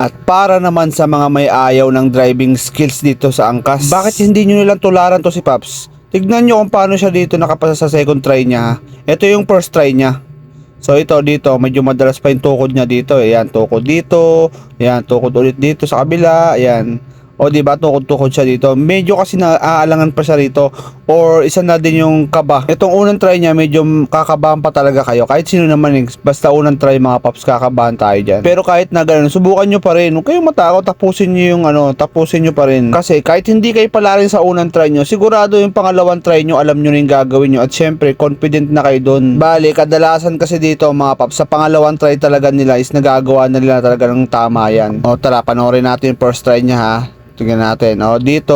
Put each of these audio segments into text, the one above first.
At para naman sa mga may ayaw ng driving skills dito sa angkas, bakit hindi nyo nilang tularan to si Paps? Tignan nyo kung paano siya dito nakapasa sa second try niya. Ito yung first try niya. So ito dito, medyo madalas pa yung tukod niya dito. Ayan, tukod dito. Ayan, tukod ulit dito sa kabila. Ayan. O diba, tukod-tukod siya dito. Medyo kasi naaalangan pa siya rito. Or isa na din yung kaba. Itong unang try niya, medyo kakabahan pa talaga kayo. Kahit sino naman basta unang try mga paps, kakabahan tayo dyan. Pero kahit na ganun, subukan nyo pa rin. Huwag kayong matakot, tapusin nyo yung tapusin nyo pa rin. Kasi kahit hindi kayo pala rin sa unang try nyo, sigurado yung pangalawang try nyo, alam nyo rin gagawin nyo. At syempre, confident na kayo dun. Bale, kadalasan kasi dito mga paps, sa pangalawang try talaga nila is nagagawa na nila talaga ng tama yan. O tara, panoorin natin yung first try niya ha. Tingnan natin. O, dito,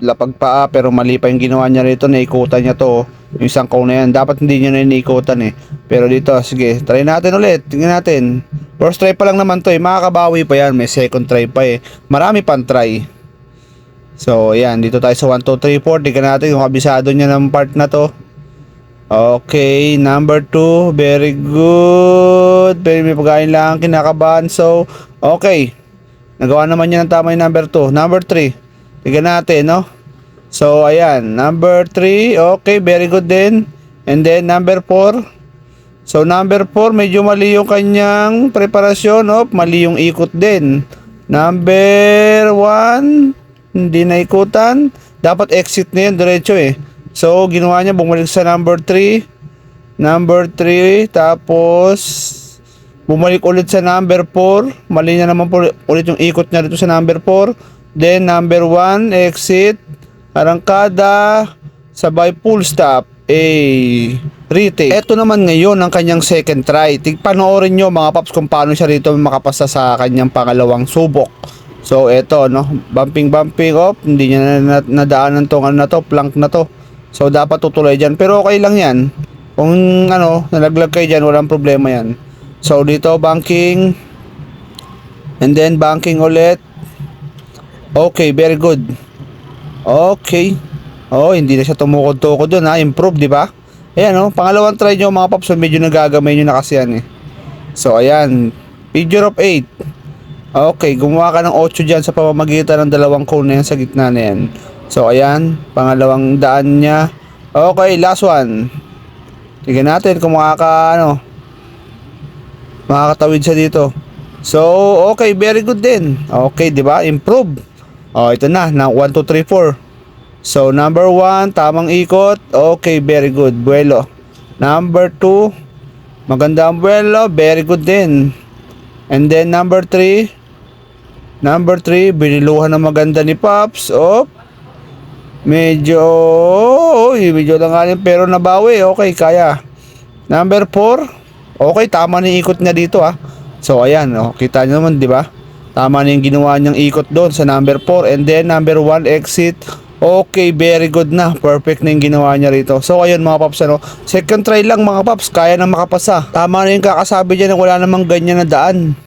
lapag paa, pero mali pa yung ginawa niya rito. Naikutan niya to. Yung isang cone na yan. Dapat hindi niya na naikutan eh. Pero dito, sige, try natin ulit. Tingnan natin. First try pa lang naman to eh. Makakabawi pa yan. May second try pa eh. Marami pang try. So, ayan. Dito tayo sa 1, 2, 3, 4. Tingnan natin kung kabisado niya ng part na to. Okay, number 2. Very good. Pero may pagkain lang. Kinakabahan. So, okay. Nagawa naman niya ng tama yung number 2. Number 3. Tignan natin, no? So, ayan. Number 3. Okay, very good din. And then, number 4. So, number 4, medyo mali yung kanyang preparasyon. Mali yung ikot din. Number 1, hindi na ikutan. Dapat exit na yun, diretso eh. So, ginawa niya, bumalik sa number 3. Number 3, tapos bumalik ulit sa number 4. Mali na naman po ulit yung ikot niya dito sa number 4. Then number 1, exit, arangkada, sabay full stop, retake. Ito naman ngayon ang kanyang second try. Panoorin nyo mga paps kung paano siya rito makapasa sa kanyang pangalawang subok. So eto no, bumping hindi niya nadaanan tong plank na to. So dapat tutuloy dyan. Pero okay lang yan. Kung nalaglag kayo dyan, walang problema yan. So dito banking, and then banking ulit. Okay, very good. Okay. Hindi na siya tumukod-tukod doon ha. Improve, di ba? Ayan pangalawang try nyo mga paps, medyo nagagamay nyo na kasi yan eh. So ayan, figure of 8. Okay, gumawa ka ng 8 dyan sa pamamagitan ng dalawang cone na yan sa gitna na yan. So ayan, pangalawang daan niya. Okay, last one. Tignan natin kung makakatawid siya dito. So, okay, very good din. Okay, di ba? Improve. Ito na 1, 2, 3, 4. So, number 1, tamang ikot. Okay, very good. Buwelo. Number 2, maganda ang buwelo. Very good din. And then, number 3, biniluhan ng maganda ni Pops. Medyo lang galing pero nabawi. Okay, kaya. Number 4, okay, tama na yung ikot niya dito ah. So ayan, kita nyo naman, di ba? Tama na yung ginawa niyang ikot doon sa number 4. And then number 1, exit. Okay, very good na. Perfect na yung ginawa niya rito. So ayun mga paps, second try lang mga paps, kaya na makapasa. Tama na yung kakasabi dyan na wala namang ganyan na daan.